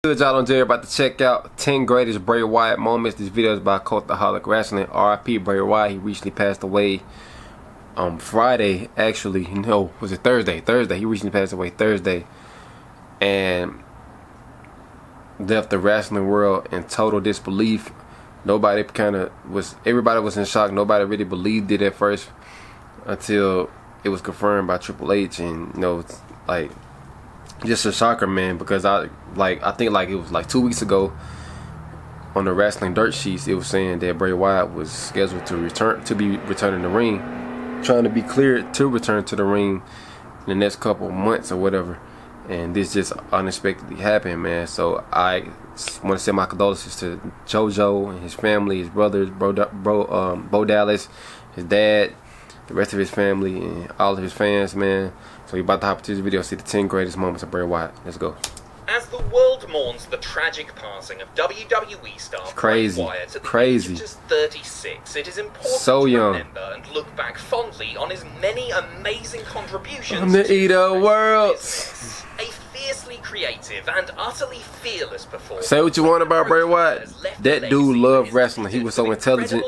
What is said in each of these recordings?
Good, y'all on Jerry about to check out 10 greatest Bray Wyatt moments. This video is by Cultaholic Wrestling. RIP Bray Wyatt. He recently passed away Friday, actually. No, was it Thursday? He recently passed away Thursday. And left the wrestling world in total disbelief. Everybody was in shock. Nobody really believed it at first until it was confirmed by Triple H. And it's like just a shocker, man, because I think it was like 2 weeks ago on the wrestling dirt sheets, it was saying that Bray Wyatt was scheduled to be returning the ring, trying to be cleared to return to the ring in the next couple of months or whatever, and this just unexpectedly happened, man. So I want to send my condolences to JoJo and his family, his brothers, Bo Dallas, his dad, the rest of his family, and all of his fans, man. So you're about to hop into this video, see the 10 greatest moments of Bray Wyatt. Let's go. As the world mourns the tragic passing of WWE star Bray Wyatt at the age of just 36, it is important to remember and look back fondly on his many amazing contributions I'm the eater of worlds. A fiercely creative and utterly fearless performer. Say what you want about Bray Wyatt. That dude loved wrestling. He was so intelligent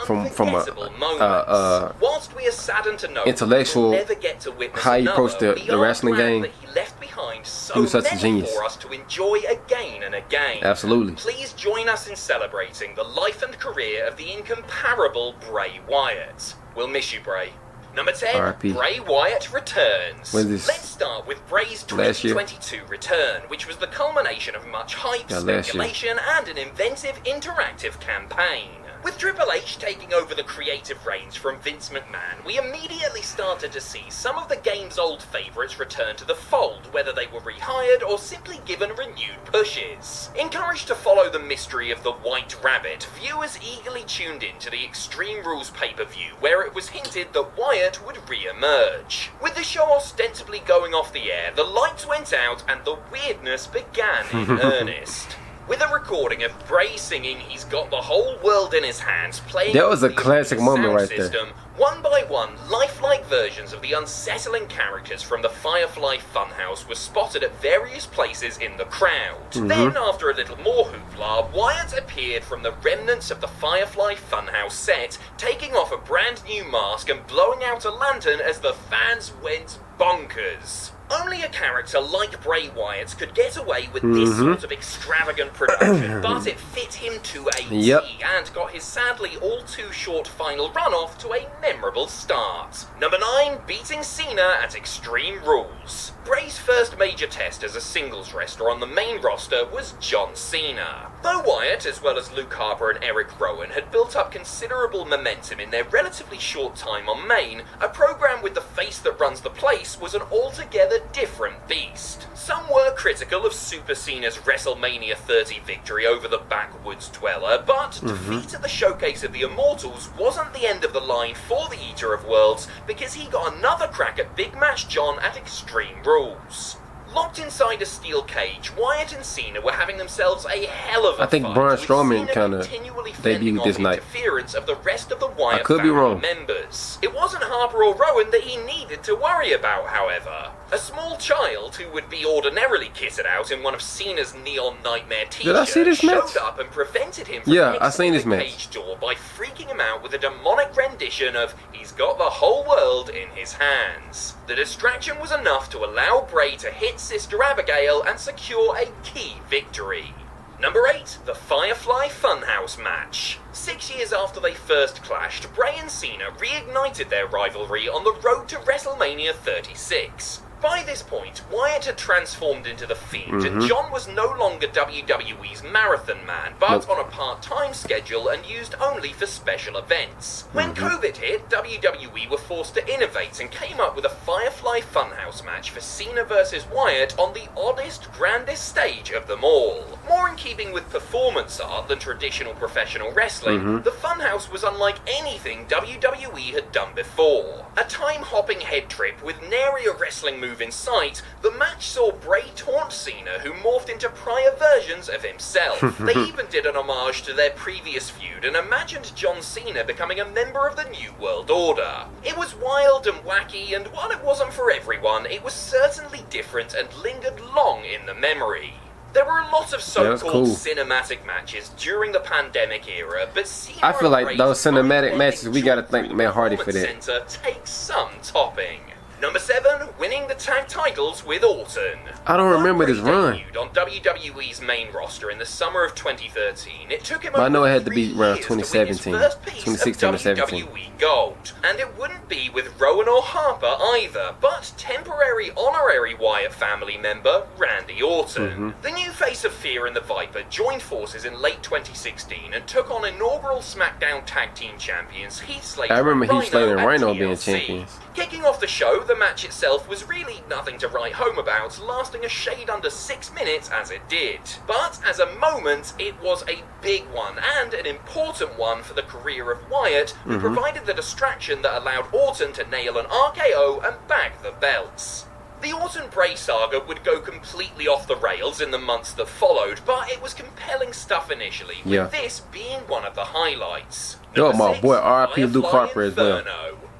from a whilst we are saddened to know intellectual, never get to witness how he approached the wrestling game. He left behind so he was such a many genius for us to enjoy again and again. Absolutely. Please join us in celebrating the life and career of the incomparable Bray Wyatt. We'll miss you, Bray. Number 10, R.I.P. Bray Wyatt returns. Let's start with Bray's 2022 return, which was the culmination of much hype, speculation, and an inventive, interactive campaign. With Triple H taking over the creative reins from Vince McMahon, we immediately started to see some of the game's old favourites return to the fold, whether they were rehired or simply given renewed pushes. Encouraged to follow the mystery of the White Rabbit, viewers eagerly tuned in to the Extreme Rules pay-per-view, where it was hinted that Wyatt would re-emerge. With the show ostensibly going off the air, the lights went out and the weirdness began in earnest. With a recording of Bray singing "He's Got the Whole World in His Hands" playing, that was a classic moment right there. One by one, lifelike versions of the unsettling characters from the Firefly Funhouse were spotted at various places in the crowd. Then, after a little more hoopla, Wyatt appeared from the remnants of the Firefly Funhouse set, taking off a brand new mask and blowing out a lantern as the fans went bonkers. Only a character like Bray Wyatt could get away with this sort of extravagant production, but it fit him to a T and got his sadly all too short final runoff to a memorable start. Number 9, beating Cena at Extreme Rules. Bray's first major test as a singles wrestler on the main roster was John Cena. Though Wyatt, as well as Luke Harper and Eric Rowan, had built up considerable momentum in their relatively short time on main, a program with the face that runs the place was an altogether different beast. Some were critical of Super Cena's WrestleMania 30 victory over the backwoods dweller, but defeat at the Showcase of the Immortals wasn't the end of the line for the Eater of Worlds, because he got another crack at Big Match John at Extreme Rules. Locked inside a steel cage, Wyatt and Cena were having themselves a hell of a fight. I think Braun Strowman kind of debuted this night. Interference of the rest of the Wyatt I could be wrong. members. It wasn't Harper or Rowan that he needed to worry about, however. A small child who would be ordinarily kitted out in one of Cena's Neon Nightmare t-shirts showed up and prevented him from exiting the cage door by freaking him out with a demonic rendition of "He's Got the Whole World in His Hands." The distraction was enough to allow Bray to hit Sister Abigail and secure a key victory. Number 8, the Firefly Funhouse match. 6 years after they first clashed, Bray and Cena reignited their rivalry on the road to WrestleMania 36. By this point, Wyatt had transformed into the Fiend, and John was no longer WWE's marathon man, but on a part-time schedule and used only for special events. When COVID hit, WWE were forced to innovate and came up with a Firefly Funhouse match for Cena vs. Wyatt on the oddest, grandest stage of them all. More in keeping with performance art than traditional professional wrestling, the Funhouse was unlike anything WWE had done before. A time-hopping head trip with nary a wrestling move in sight, the match saw Bray taunt Cena, who morphed into prior versions of himself. They even did an homage to their previous feud and imagined John Cena becoming a member of the New World Order. It was wild and wacky, and while it wasn't for everyone, it was certainly different and lingered long in the memory. There were a lot of so-called cinematic matches during the pandemic era, but I feel like those cinematic matches, we gotta thank Matt Hardy for that. Center takes some topping. Number 7, winning the tag titles with Orton. I don't remember this run. Debuted on WWE's main roster in the summer of 2013. It took him I know over it had to 3 be around years 2017, to win his first piece 2016 or of 17. WWE Gold. And it wouldn't be with Rowan or Harper either, but temporary honorary Wyatt family member Randy Orton. The new face of Fear and the Viper joined forces in late 2016 and took on inaugural SmackDown Tag Team Champions Heath Slater and Rhino being champions. Kicking off the show, the match itself was really nothing to write home about, lasting a shade under 6 minutes as it did. But as a moment, it was a big one, and an important one for the career of Wyatt, who provided the distraction that allowed Orton to nail an RKO and bag the belts. The Orton-Bray saga would go completely off the rails in the months that followed, but it was compelling stuff initially, with this being one of the highlights. Yo, my boy R.I.P. Luke Harper as well.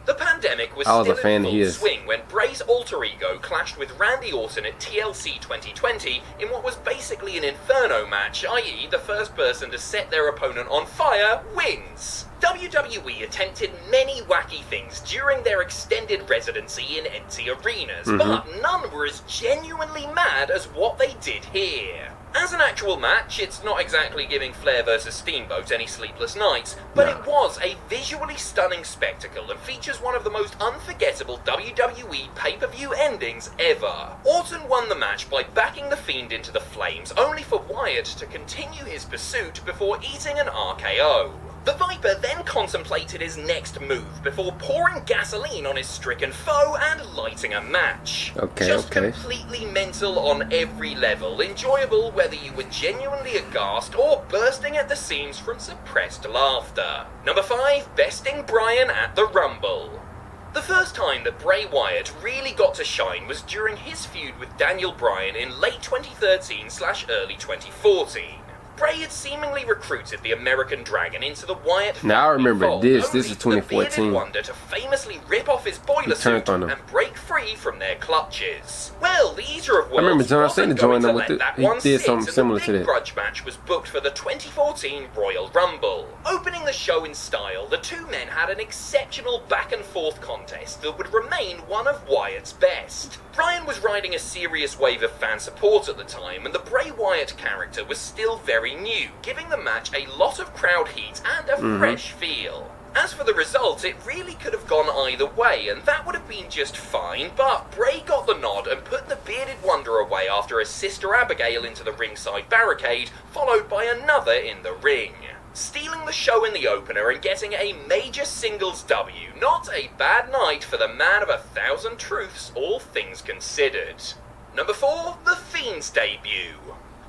The pandemic was still in full swing when Bray's alter ego clashed with Randy Orton at TLC 2020 in what was basically an Inferno match, i.e. the first person to set their opponent on fire wins. WWE attempted many wacky things during their extended residency in empty arenas, but none were as genuinely mad as what they did here. As an actual match, it's not exactly giving Flair vs. Steamboat any sleepless nights, but it was a visually stunning spectacle and features one of the most unforgettable WWE pay-per-view endings ever. Orton won the match by backing The Fiend into the flames, only for Wyatt to continue his pursuit before eating an RKO. The Viper then contemplated his next move before pouring gasoline on his stricken foe and lighting a match. Just completely mental on every level, enjoyable whether you were genuinely aghast or bursting at the seams from suppressed laughter. Number 5, besting Bryan at the Rumble. The first time that Bray Wyatt really got to shine was during his feud with Daniel Bryan in late 2013/early 2014. Bray had seemingly recruited the American Dragon into the Wyatt family. Now I remember fold, this is the 2014. bearded wonder to famously rip off his boiler suit and break free from their clutches. Well, the Eater of Worlds I remember John Cena joined them with he did something similar to that. The grudge match was booked for the 2014 Royal Rumble. Opening the show in style, the two men had an exceptional back and forth contest that would remain one of Wyatt's best. Bryan was riding a serious wave of fan support at the time, and the Bray Wyatt character was still very new, giving the match a lot of crowd heat and a fresh feel. As for the result, it really could have gone either way, and that would have been just fine, but Bray got the nod and put the bearded wonder away after his sister Abigail into the ringside barricade, followed by another in the ring. Stealing the show in the opener and getting a major singles W, not a bad night for the man of 1,000 truths, all things considered. Number 4, The Fiend's debut.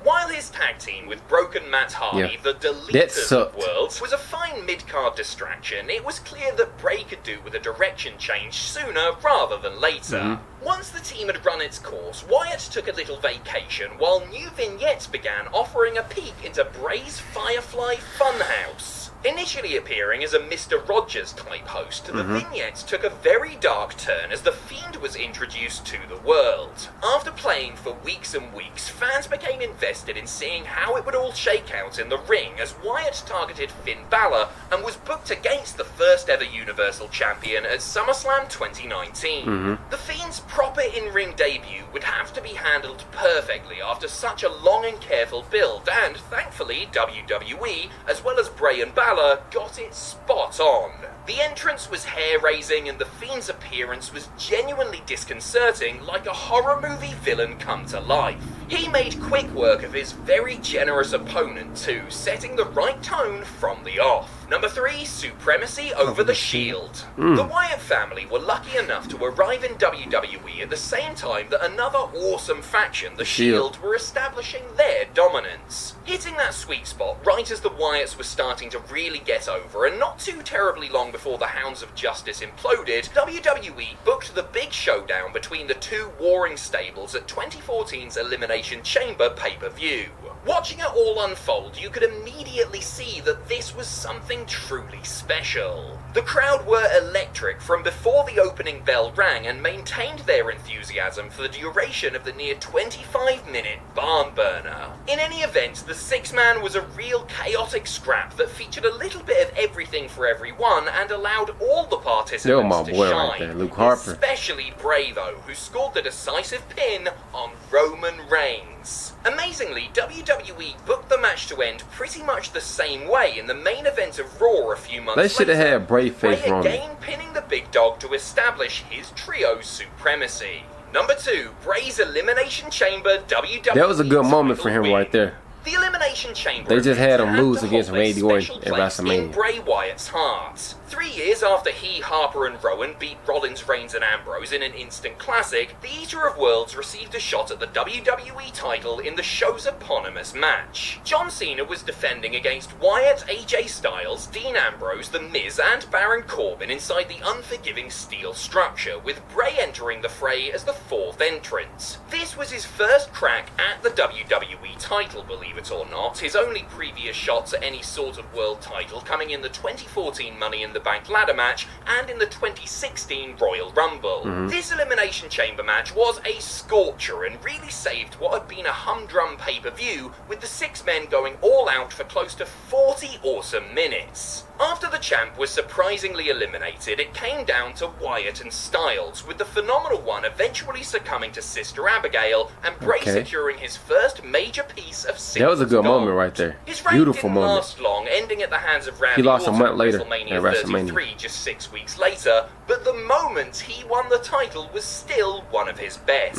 While his tag team with Broken Matt Hardy, the Deleters of Worlds, was a fine mid-card distraction, it was clear that Bray could do with a direction change sooner rather than later. Once the team had run its course, Wyatt took a little vacation while new vignettes began offering a peek into Bray's Firefly Funhouse. Initially appearing as a Mr. Rogers type host, the vignettes took a very dark turn as the Fiend was introduced to the world. After playing for weeks and weeks, fans became invested in seeing how it would all shake out in the ring as Wyatt targeted Finn Balor and was booked against the first ever Universal Champion at SummerSlam 2019. The Fiend's proper in-ring debut would have to be handled perfectly after such a long and careful build, and thankfully WWE, as well as Bray and Balor, got it spot on. The entrance was hair-raising and the Fiend's appearance was genuinely disconcerting, like a horror movie villain come to life. He made quick work of his very generous opponent too, setting the right tone from the off. Number 3, Supremacy over the Shield. The Wyatt family were lucky enough to arrive in WWE at the same time that another awesome faction, the Shield, were establishing their dominance. Hitting that sweet spot right as the Wyatts were starting to really get over, and not too terribly long before the Hounds of Justice imploded, WWE booked the big showdown between the two warring stables at 2014's Elimination Chamber pay-per-view. Watching it all unfold, you could immediately see that this was something truly special. The crowd were electric from before the opening bell rang and maintained their enthusiasm for the duration of the near 25-minute barn burner. In any event, the six-man was a real chaotic scrap that featured a little bit of everything for everyone and allowed all the participants to shine. Right there, Luke Harper. Especially Bray, though, who scored the decisive pin on Roman Reigns. Amazingly, WWE booked the match to end pretty much the same way in the main event of Raw a few months later. They should have had Bray face Roman. Bray again pinning the big dog to establish his trio supremacy. Number 2, Bray's Elimination Chamber WWE. That was a good moment for him right there. The Elimination Chamber. They just had him lose against Randy Orton at WrestleMania. In Bray Wyatt's heart. 3 years after he, Harper, and Rowan beat Rollins, Reigns, and Ambrose in an instant classic, the Eater of Worlds received a shot at the WWE title in the show's eponymous match. John Cena was defending against Wyatt, AJ Styles, Dean Ambrose, The Miz, and Baron Corbin inside the unforgiving steel structure, with Bray entering the fray as the 4th entrant. This was his first crack at the WWE title, believe it or not, his only previous shots at any sort of world title coming in the 2014 Money in the Bank ladder match and in the 2016 Royal Rumble. This Elimination Chamber match was a scorcher and really saved what had been a humdrum pay-per-view, with the 6 men going all out for close to 40 awesome minutes. After the champ was surprisingly eliminated, it came down to Wyatt and Styles, with the phenomenal one eventually succumbing to Sister Abigail and Bray securing his first major piece of singles. That was a good moment right there. His reign Beautiful didn't moment. last long, ending at the hands of Randy He lost Orton a month later at WrestleMania at WrestleMania 33 just 6 weeks later, but the moment he won the title was still one of his best.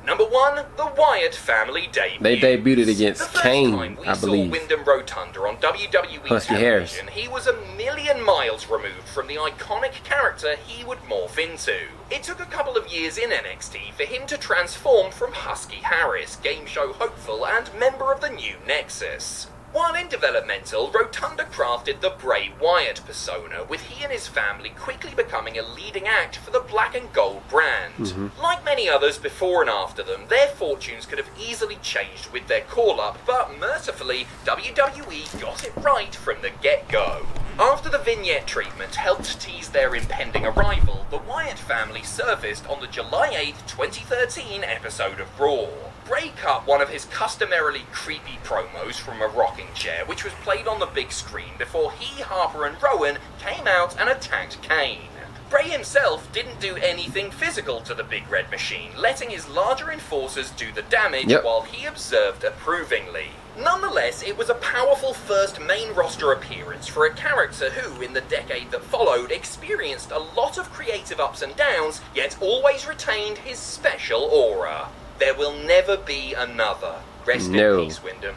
Number 1, the Wyatt family debut. They debuted against the first Kane, time we I believe. saw Wyndham Rotunda on WWE Husky television, he was a million miles removed from the iconic character he would morph into. It took a couple of years in NXT for him to transform from Husky Harris, game show hopeful and member of the new Nexus. While in developmental, Rotunda crafted the Bray Wyatt persona, with he and his family quickly becoming a leading act for the black and gold brand. Like many others before and after them, their fortunes could have easily changed with their call-up, but mercifully, WWE got it right from the get-go. After the vignette treatment helped tease their impending arrival, the Wyatt family surfaced on the July 8, 2013 episode of Raw. Bray cut one of his customarily creepy promos from a rocking chair, which was played on the big screen before he, Harper, and Rowan came out and attacked Kane. Bray himself didn't do anything physical to the Big Red Machine, letting his larger enforcers do the damage while he observed approvingly. Nonetheless, it was a powerful first main roster appearance for a character who, in the decade that followed, experienced a lot of creative ups and downs, yet always retained his special aura. There will never be another. Rest in peace, Wyndham.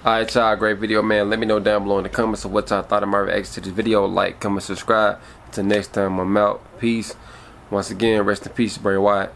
Alright, y'all, great video, man. Let me know down below in the comments of what y'all thought of my reaction to this video. Like, comment, subscribe. Until next time, I'm out. Peace. Once again, rest in peace, Bray Wyatt.